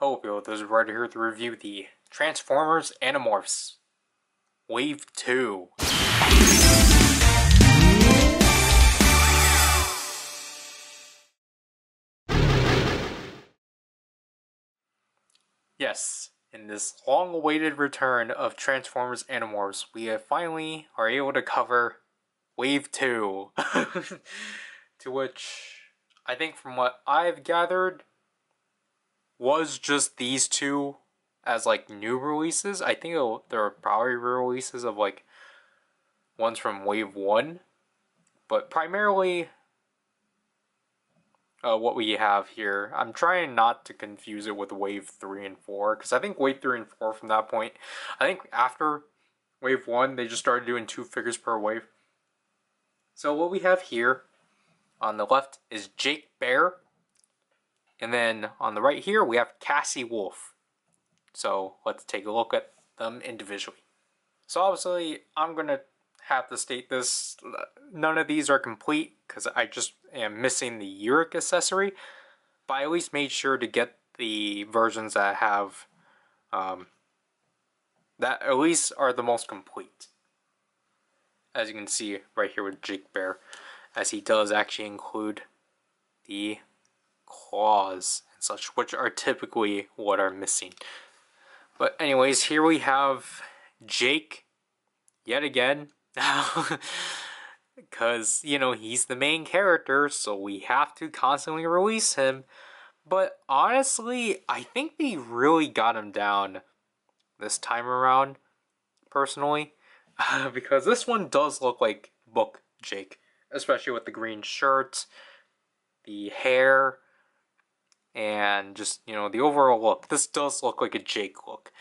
Hello people, this is Ryder here to review the Transformers Animorphs Wave 2. Yes, in this long-awaited return of Transformers Animorphs, we finally are able to cover Wave 2. To which, I think from what I've gathered, was just these two as like new releases. I think there are probably releases of like ones from Wave 1, but primarily what we have here. I'm trying not to confuse it with Wave 3 and 4, because I think Wave 3 and 4 from that point, I think after Wave 1, they just started doing 2 figures per wave. So what we have here on the left is Jake Bear, and then on the right here we have Cassie Wolf. So let's take a look at them individually. So obviously I'm going to have to state this, none of these are complete because I just am missing the Uric accessory, but I at least made sure to get the versions that have that at least are the most complete, as you can see right here with Jake Bear, as he does actually include the claws and such, which are typically what are missing. But anyways, here we have Jake yet again. Because, you know, he's the main character, so we have to constantly release him. But honestly, I think they really got him down this time around, personally. Because this one does look like Book Jake. Especially with the green shirt, the hair, and just, you know, the overall look. This does look like a Jake look.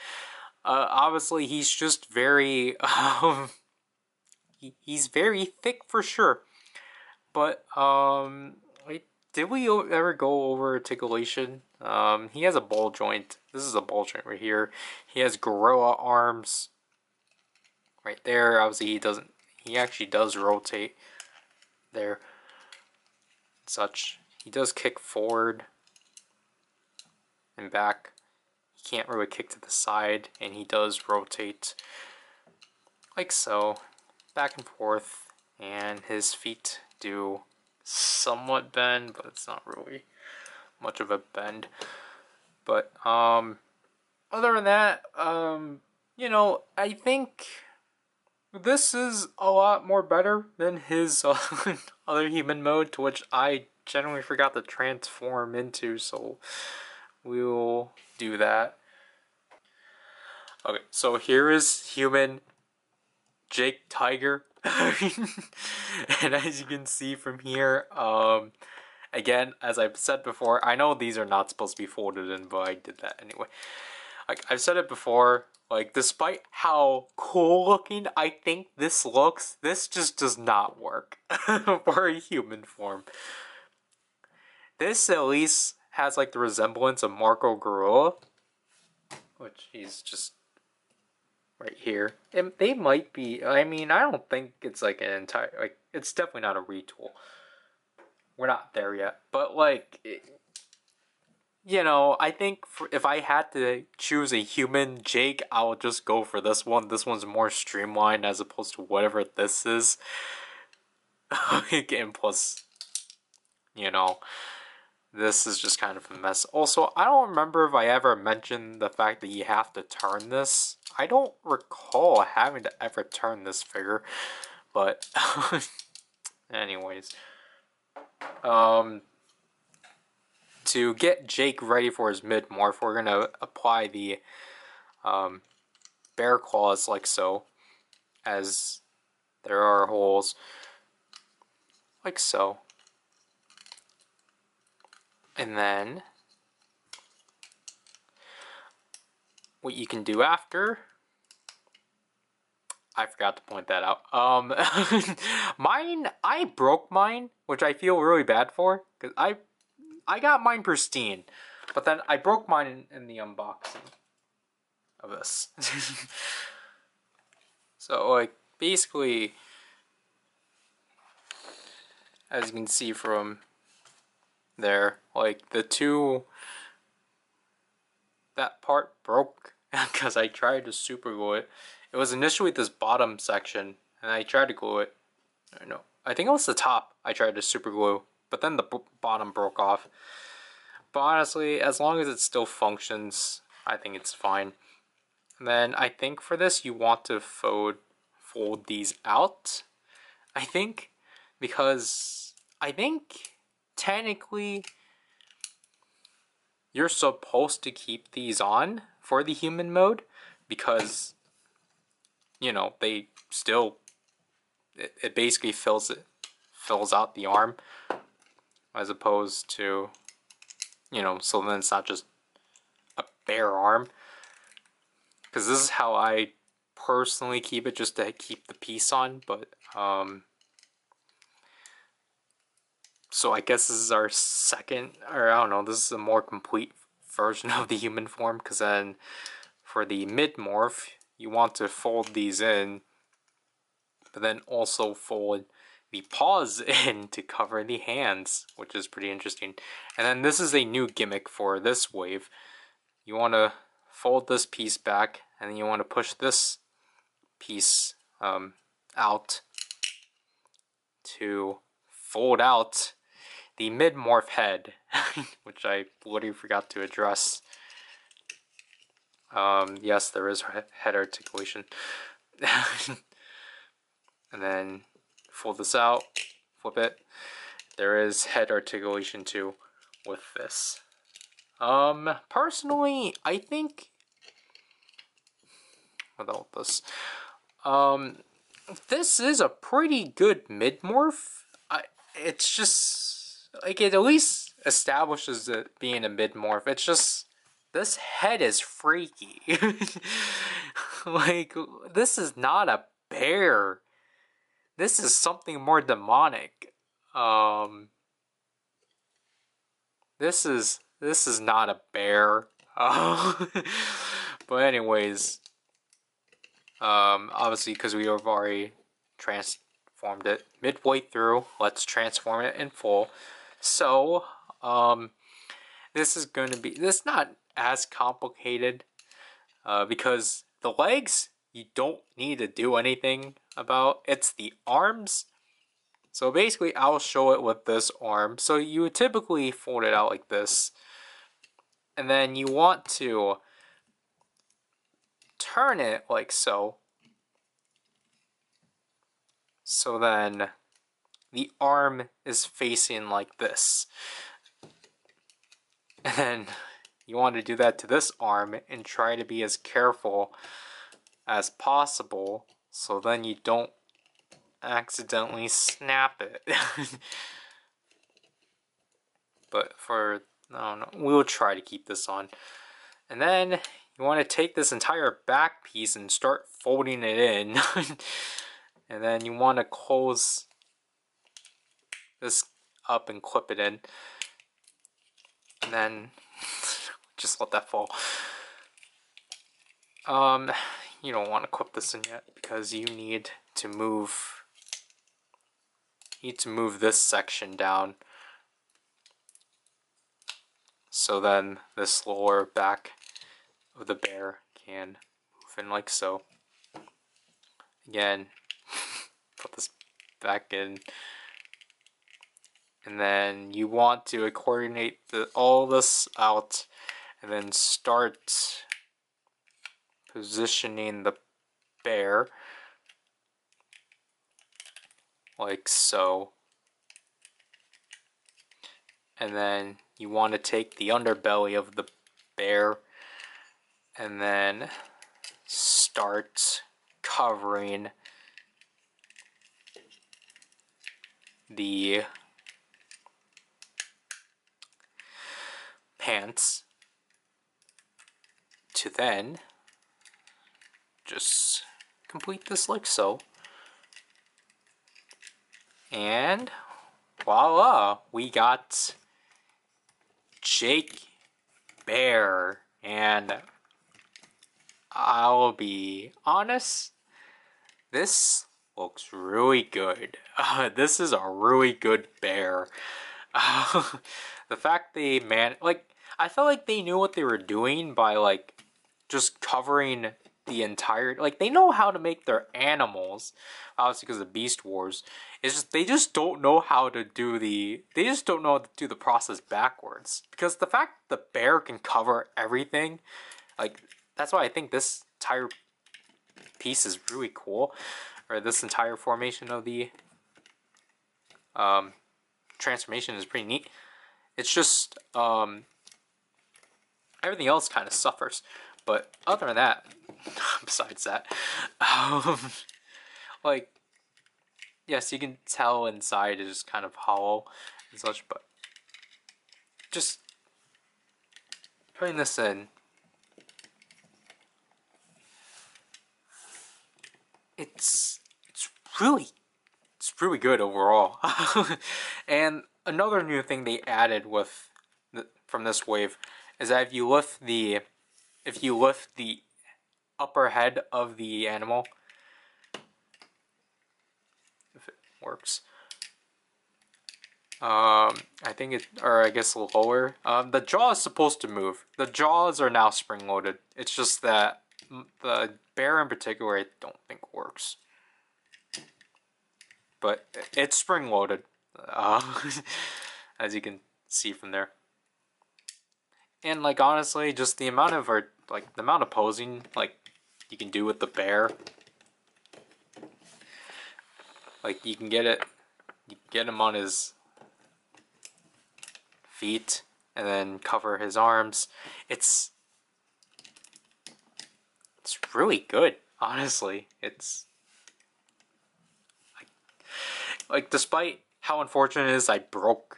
Obviously, he's just very... He's very thick for sure, but did we ever go over articulation? He has a ball joint. This is a ball joint right here. He has gorilla arms right there. Obviously he doesn't, he actually does rotate there, such. He does kick forward and back. He can't really kick to the side, and he does rotate like so, back and forth, and his feet do somewhat bend, but it's not really much of a bend. But other than that, you know, I think this is a lot more better than his other human mode, to which I generally forgot to transform into, so we'll do that. Okay, so here is human Jake Tiger. And as you can see from here, again, as I've said before, I know these are not supposed to be folded in, but I did that anyway. Like I've said it before, like despite how cool looking I think this looks, this just does not work for a human form. This at least has like the resemblance of Marco Gorilla, which he's just right here. And they might be, I mean, I don't think it's like an entire, like, it's definitely not a retool. We're not there yet. But, like, you know, I think if I had to choose a human Jake, I would just go for this one. This one's more streamlined as opposed to whatever this is. And plus, you know, this is just kind of a mess. Also, I don't remember if I ever mentioned the fact that you have to turn this. I don't recall having to ever turn this figure, but anyways, to get Jake ready for his mid-morph, we're gonna apply the bear claws like so, as there are holes like so. And then what you can do after, I forgot to point that out. Mine, I broke mine, which I feel really bad for, because I got mine pristine, but then I broke mine in the unboxing of this. So, like, basically, as you can see from there, like, the two that part broke because I tried to super glue it. It was initially this bottom section, and I tried to glue it. No, I think it was the top I tried to super glue, but then the bottom broke off. But honestly, as long as it still functions, I think it's fine. And then I think for this, you want to fold these out. I think, because I think technically you're supposed to keep these on for the human mode, because, you know, they still, it basically fills out the arm, as opposed to, you know, so then it's not just a bare arm. Because this is how I personally keep it, just to keep the piece on. But so I guess this is our second, or I don't know, this is a more complete version of the human form, because then for the mid-morph, you want to fold these in, but then also fold the paws in to cover the hands, which is pretty interesting. And then this is a new gimmick for this wave. You want to fold this piece back, and then you want to push this piece out to fold out the mid-morph head, which I literally forgot to address. Yes, there is head articulation. And then fold this out, flip it. There is head articulation too with this. Personally, I think without this, this is a pretty good mid-morph. It's just, like, it at least establishes it being a mid-morph. It's just, this head is freaky. Like, this is not a bear. This is something more demonic. This is not a bear. But anyways, obviously, because we have already transformed it midway through, let's transform it in full. So, this is going to be, this not as complicated, because the legs, you don't need to do anything about. It's the arms. So basically, I'll show it with this arm. So you would typically fold it out like this, and then you want to turn it like so. So then the arm is facing like this. And then you want to do that to this arm and try to be as careful as possible, so then you don't accidentally snap it. But for, I don't know, we'll try to keep this on. And then you want to take this entire back piece and start folding it in. And then you want to close this up and clip it in. And then just let that fall. You don't want to clip this in yet, because you need to move this section down, so then this lower back of the bear can move in like so. Again, put this back in, and then you want to coordinate all this out, and then start positioning the bear like so. And then you want to take the underbelly of the bear and then start covering the pants, to then just complete this like so. And voila, we got Jake Bear. And I'll be honest, this looks really good. This is a really good bear. The fact they like, I felt like they knew what they were doing by like just covering the entire, like they know how to make their animals, obviously because of Beast Wars. It's just they just don't know how to do they just don't know how to do the process backwards. Because the fact the bear can cover everything, like that's why I think this entire piece is really cool, or this entire formation of the transformation is pretty neat. It's just everything else kind of suffers, but other than that, besides that, um, like yes, you can tell inside is just kind of hollow and such, but just putting this in, it's really good overall. And another new thing they added with from this wave is that if you lift the upper head of the animal, if it works, I think it, or I guess lower. The jaw is supposed to move. The jaws are now spring loaded. It's just that the bear in particular, I don't think works. But it's spring loaded, as you can see from there. And like honestly, just the amount of the amount of posing like you can do with the bear. Like you can get him on his feet and then cover his arms. It's really good, honestly. It's like despite how unfortunate it is I broke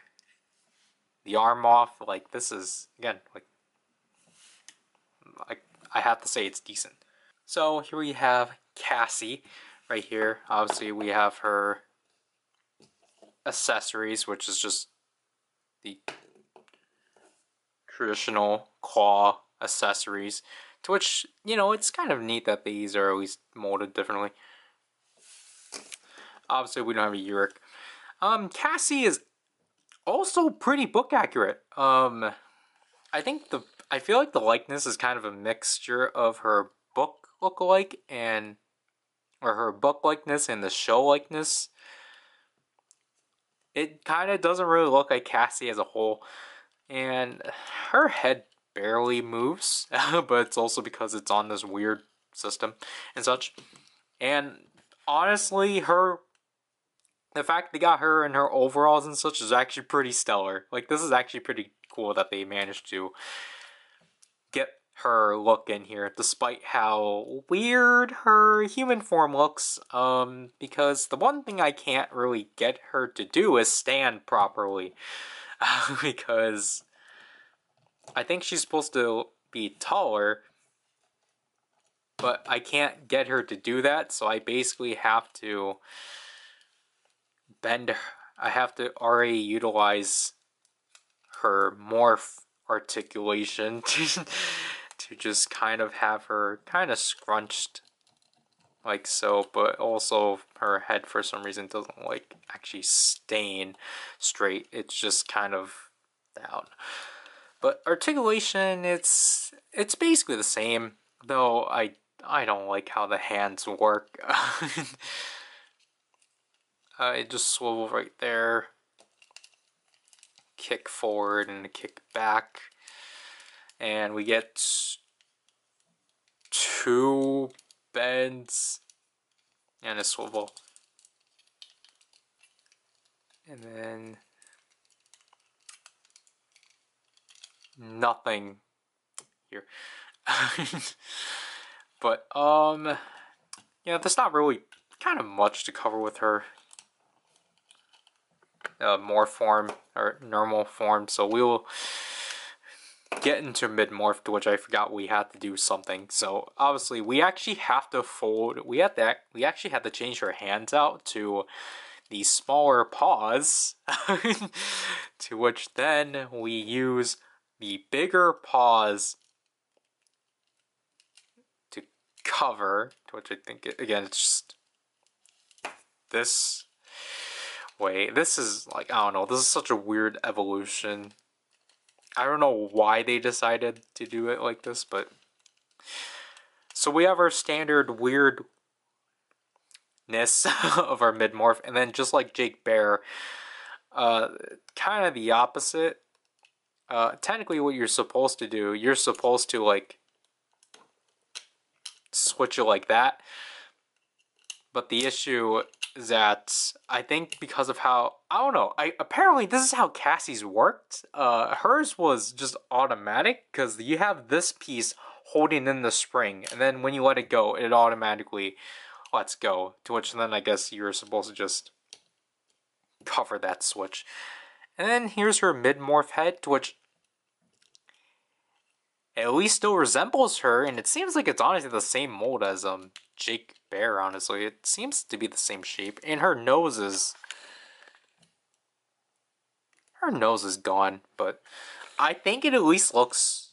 the arm off, like this is again like I have to say it's decent. So here we have Cassie right here. Obviously we have her accessories, which is just the traditional claw accessories, to which, you know, it's kind of neat that these are at least molded differently. Obviously we don't have a Uric. Cassie is also pretty book accurate. I feel like the likeness is kind of a mixture of her book lookalike or her book likeness and the show likeness. It kind of doesn't really look like Cassie as a whole, and her head barely moves, but it's also because it's on this weird system and such. And honestly, the fact they got her in her overalls and such is actually pretty stellar. Like, this is actually pretty cool that they managed to get her look in here, despite how weird her human form looks, because the one thing I can't really get her to do is stand properly, because I think she's supposed to be taller, but I can't get her to do that, so I basically have to I have to already utilize her morph articulation to just kind of have her kind of scrunched like so, but also her head for some reason doesn't like actually staying straight. It's just kind of down. But articulation, it's basically the same, though I don't like how the hands work. It just swivel right there, kick forward and a kick back, and we get 2 bends and a swivel, and then nothing here. But yeah, there's not really kind of much to cover with her morph form or normal form, so we'll get into mid-morph, to which I forgot we had to do something. So obviously we actually have to we actually had to change her hands out to the smaller paws, to which then we use the bigger paws to cover, to which I think again it's just this way. This is like, I don't know, this is such a weird evolution I don't know why they decided to do it like this, but... So we have our standard weirdness of our mid-morph, and then just like Jake Bear, kind of the opposite. Technically what you're supposed to do, you're supposed to like switch it like that. But the issue is that I think because of how, I don't know, apparently this is how Cassie's worked. Hers was just automatic because you have this piece holding in the spring, and then when you let it go, it automatically lets go. To which then I guess you're supposed to just cover that switch. And then here's her mid-morph head, to which at least still resembles her, and it seems like it's honestly the same mold as Jake Bear, honestly. It seems to be the same shape, and her nose is gone, but I think it at least looks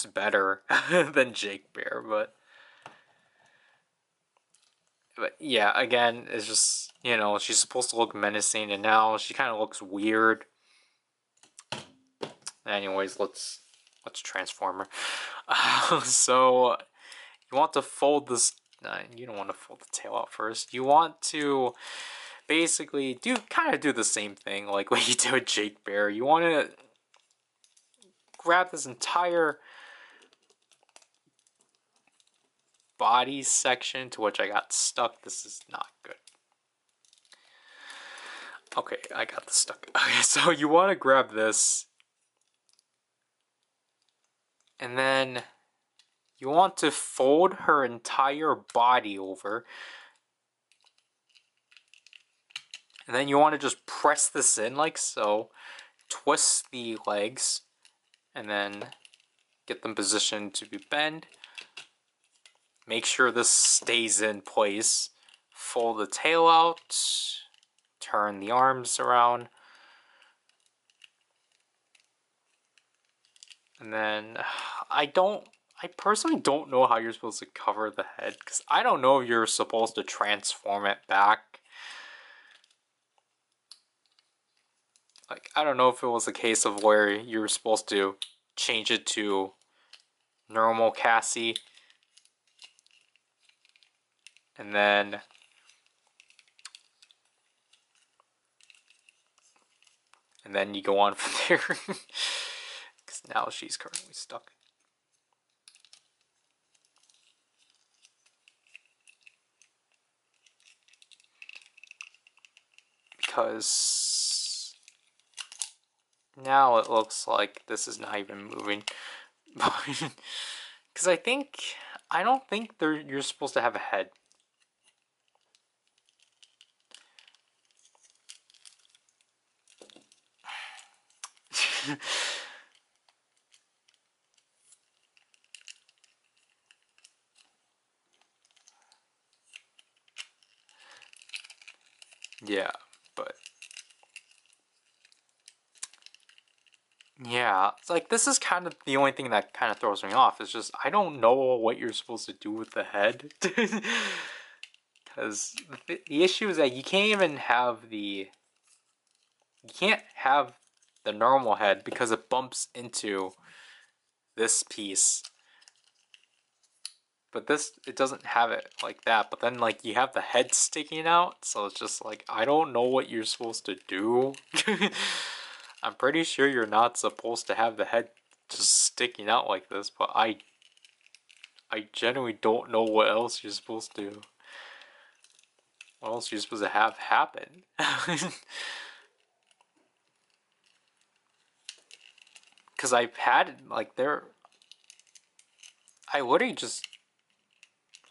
better than Jake Bear, but yeah, again, it's just, you know, she's supposed to look menacing, and now she kind of looks weird. Anyways, let's transform her. So you want to fold this. You don't want to fold the tail out first. You want to basically kind of do the same thing like what you did with Jake Bear. You want to grab this entire body section, to which I got stuck. This is not good. Okay, I got this stuck. Okay, so you want to grab this, and then you want to fold her entire body over. And then you want to just press this in like so. Twist the legs. And then get them positioned to be bent. Make sure this stays in place. Fold the tail out. Turn the arms around. And then I personally don't know how you're supposed to cover the head, because I don't know if you're supposed to transform it back. Like, I don't know if it was a case of where you were supposed to change it to normal Cassie. And then you go on from there. Because now she's currently stuck. Because now it looks like this is not even moving. Because I don't think you're supposed to have a head. Yeah, but yeah, it's like this is kind of the only thing that kind of throws me off. It's just I don't know what you're supposed to do with the head. Because the issue is that you can't have the normal head because it bumps into this piece. But it doesn't have it like that. But then like you have the head sticking out, so it's just like I don't know what you're supposed to do. I'm pretty sure you're not supposed to have the head just sticking out like this, but I genuinely don't know what else you're supposed to have happen. Because I've had like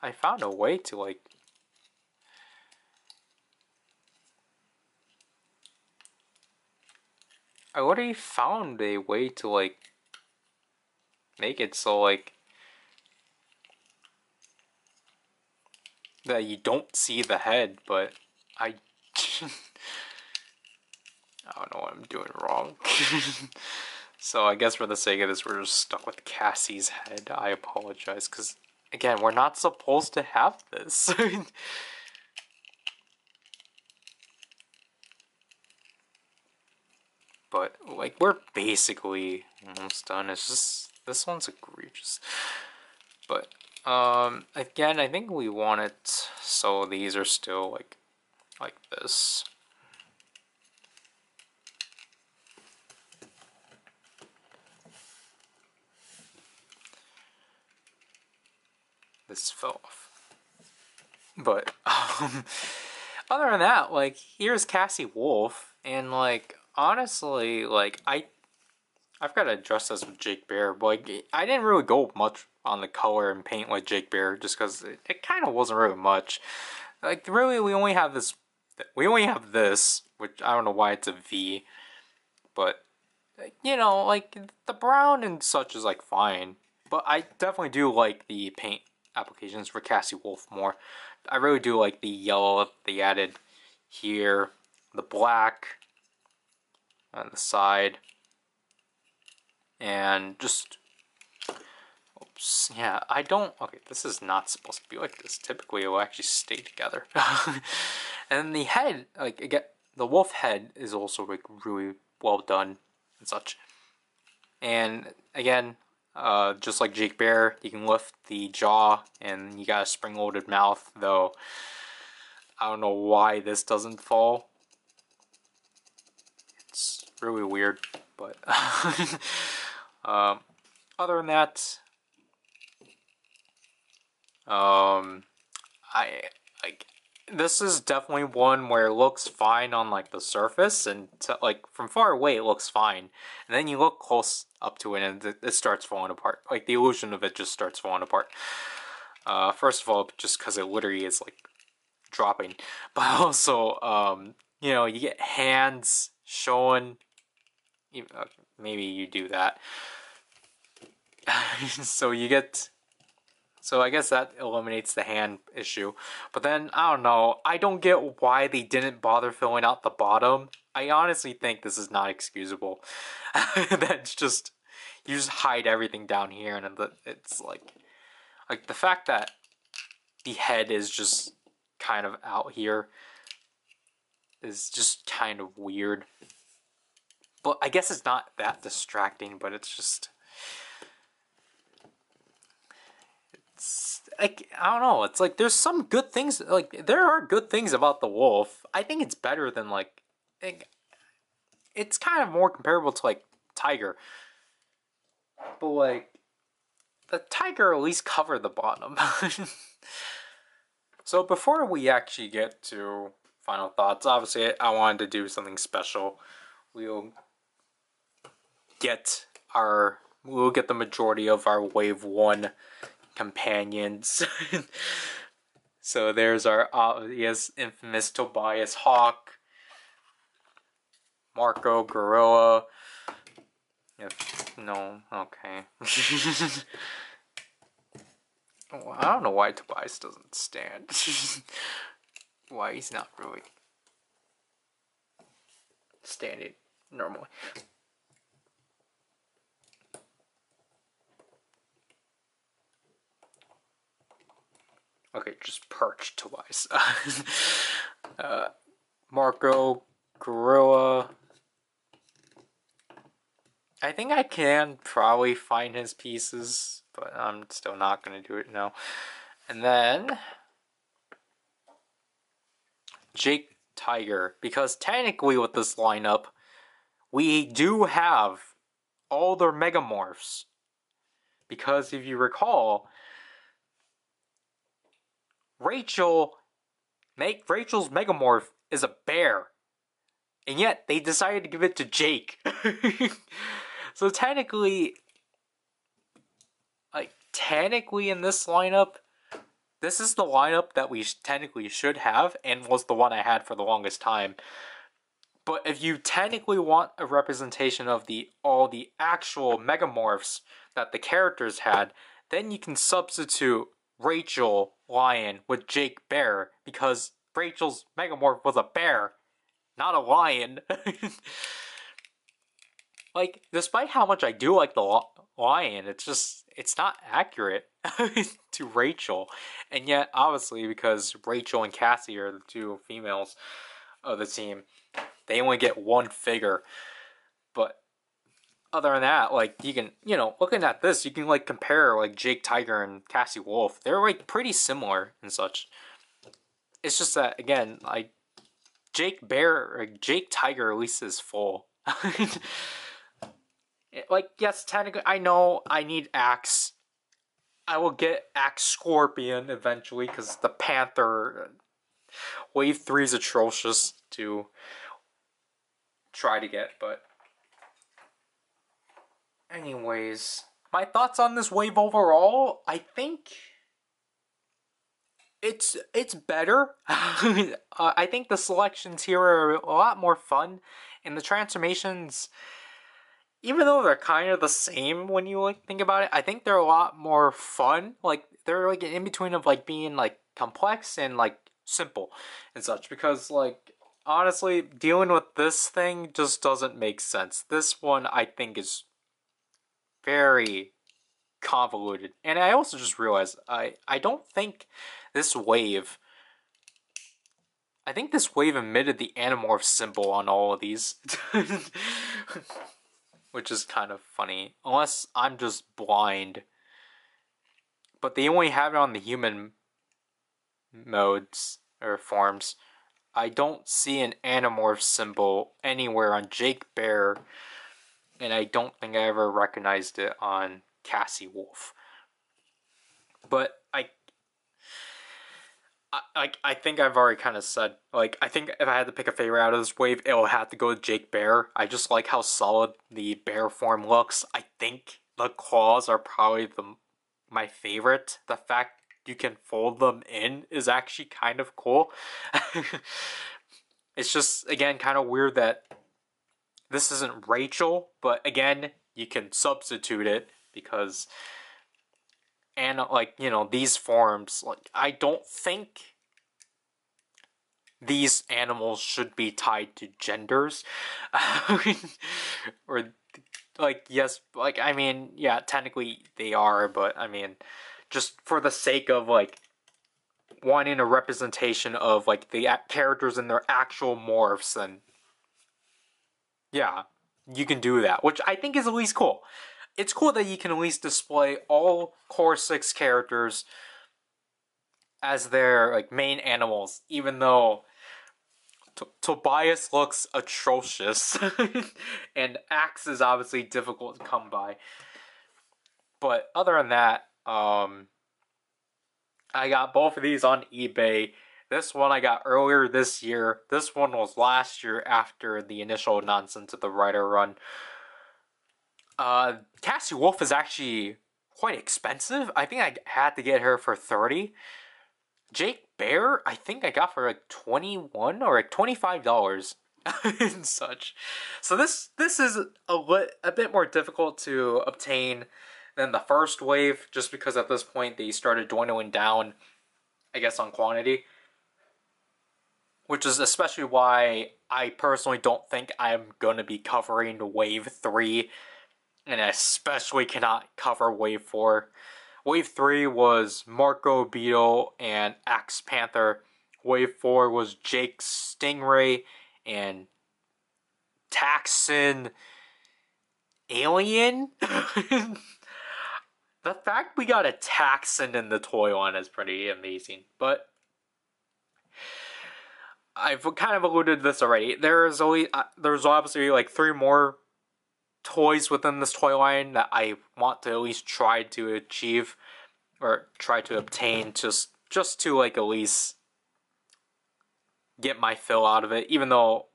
I found a way to like I already found a way to like make it so like that you don't see the head, but I don't know what I'm doing wrong. So I guess for the sake of this, we're just stuck with Cassie's head. I apologize, because again, we're not supposed to have this. But like we're basically almost done. It's just this one's egregious. But again, I think we want it so these are still like this. This fell off. But other than that, like here's Cassie Wolf, and like honestly, like I've got to address this with Jake Bear, but like I didn't really go much on the color and paint with Jake Bear just because it kind of wasn't really much. Like really, we only have this, which I don't know why it's a V, but you know, like the brown and such is like fine, but I definitely do like the paint applications for Cassie Wolf more. I really do like the yellow they added here, the black on the side, and just, oops, yeah, I don't, okay, this is not supposed to be like this. Typically it will actually stay together. And the head, like, again, the wolf head is also like really well done and such. And again, just like Jake Bear, you can lift the jaw and you got a spring-loaded mouth, though I don't know why this doesn't fall. It's really weird, but other than that, I like this is definitely one where it looks fine on like the surface, and like from far away it looks fine, and then you look close up to it and it starts falling apart. Like the illusion of it just starts falling apart. First of all, just because it literally is like dropping, but also you know, you get hands showing. Maybe you do that. So you get. So I guess that eliminates the hand issue. But then, I don't know, I don't get why they didn't bother filling out the bottom. I honestly think this is not excusable. That's just, you just hide everything down here, and it's like the fact that the head is just kind of out here is just kind of weird. But I guess it's not that distracting, but it's just, like, I don't know, it's like there's some good things, like there are good things about the wolf. I think it's better than like it's kind of more comparable to like tiger, but like the tiger at least covered the bottom. So before we actually get to final thoughts, obviously I wanted to do something special. We'll get the majority of our wave 1 companions. So there's our obvious infamous Tobias Hawk, Marco Gorilla. No, okay. Well, I don't know why Tobias doesn't stand. Why he's not really standing normally. Okay, just perch Tobias. Marco Gorilla. I think I can probably find his pieces, but I'm still not going to do it now. And then Jake Tiger, because technically with this lineup, we do have all their Megamorphs. Because if you recall, Rachel's Megamorph is a bear. And yet, they decided to give it to Jake. So technically in this lineup, this is the lineup that we technically should have, and was the one I had for the longest time. But if you technically want a representation of all the actual Megamorphs that the characters had, then you can substitute Rachel Lion with Jake Bear, because Rachel's Megamorph was a bear, not a lion. Like, despite how much I do like the lion, it's not accurate to Rachel. And yet, obviously, because Rachel and Cassie are the two females of the team, they only get one figure. other than that, like, you can, looking at this, you can, like, compare, like, Jake Tiger and Cassie Wolf. They're, like, pretty similar and such. It's just that, again, like, Jake Tiger at least is full. Like, yes, technically, I know I need Axe. I will get Axe Scorpion eventually, because the Panther Wave 3 is atrocious to try to get, but anyways, my thoughts on this wave overall, I think it's better. I think the selections here are a lot more fun, and the transformations, even though they're kind of the same when you like think about it, I think they're a lot more fun. Like, they're like in between of like being like complex and like simple and such, because like honestly, dealing with this thing just doesn't make sense. This one I think is very convoluted. And I also just realized I don't think this wave, I think this wave emitted the Animorph symbol on all of these. Which is kind of funny. Unless I'm just blind. But they only have it on the human modes or forms. I don't see an Animorph symbol anywhere on Jake Bear. And I don't think I ever recognized it on Cassie Wolf. But I think I've already kind of said, like, I think if I had to pick a favorite out of this wave, it would have to go to Jake Bear. I just like how solid the bear form looks. I think the claws are probably my favorite. The fact you can fold them in is actually kind of cool. It's just, again, kind of weird that this isn't Rachel, but again, you can substitute it because, and like, these forms, like, I don't think these animals should be tied to genders. Or like, yes, like, I mean, yeah, technically they are, but I mean, just for the sake of like wanting a representation of like the characters in their actual morphs, then yeah, you can do that, which I think is at least cool. It's cool that you can at least display all core 6 characters as their like main animals, even though Tobias looks atrocious, and Axe is obviously difficult to come by. But other than that, I got both of these on eBay. This one I got earlier this year. This one was last year after the initial nonsense of the Ryder run. Cassie Wolf is actually quite expensive. I think I had to get her for $30. Jake Bear, I think I got for like $21 or like $25 and such. So this is a bit more difficult to obtain than the first wave, just because at this point they started dwindling down, I guess, on quantity. Which is especially why I personally don't think I'm going to be covering Wave 3, and I especially cannot cover Wave 4. Wave 3 was Marco Beetle and Axe Panther. Wave 4 was Jake Stingray and Taxon Alien? The fact we got a Taxon in the toy line is pretty amazing. But I've kind of alluded to this already. There's obviously like 3 more toys within this toy line that I want to at least try to achieve or try to obtain, just to like at least get my fill out of it, even though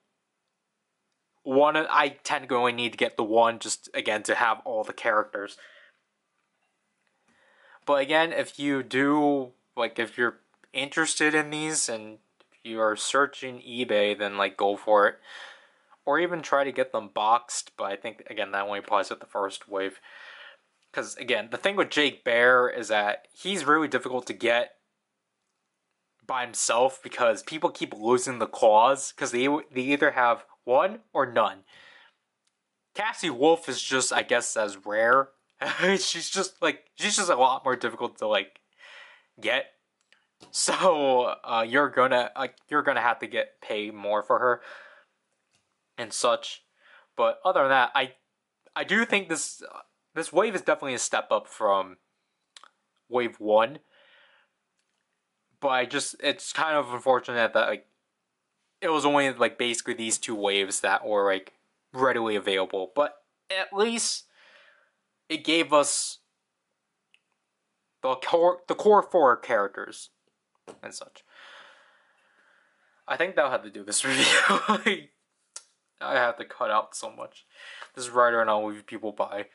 I tend to only need to get the one, just again to have all the characters. But again, if you do, like, if you're interested in these and if you are searching eBay, then like go for it. Or even try to get them boxed, but I think, again, that only applies with the first wave. Because, again, the thing with Jake Bear is that he's really difficult to get by himself because people keep losing the claws because they either have one or none. Cassie Wolf is just, I guess, as rare. she's just a lot more difficult to, like, get. So, you're gonna have to pay more for her and such. But other than that, I do think this wave is definitely a step up from wave 1, but it's kind of unfortunate that like it was only like basically these 2 waves that were like readily available. But at least it gave us the core 4 characters and such. I think that'll have to do this review. I have to cut out so much. This is Ryder and I'll leave people by.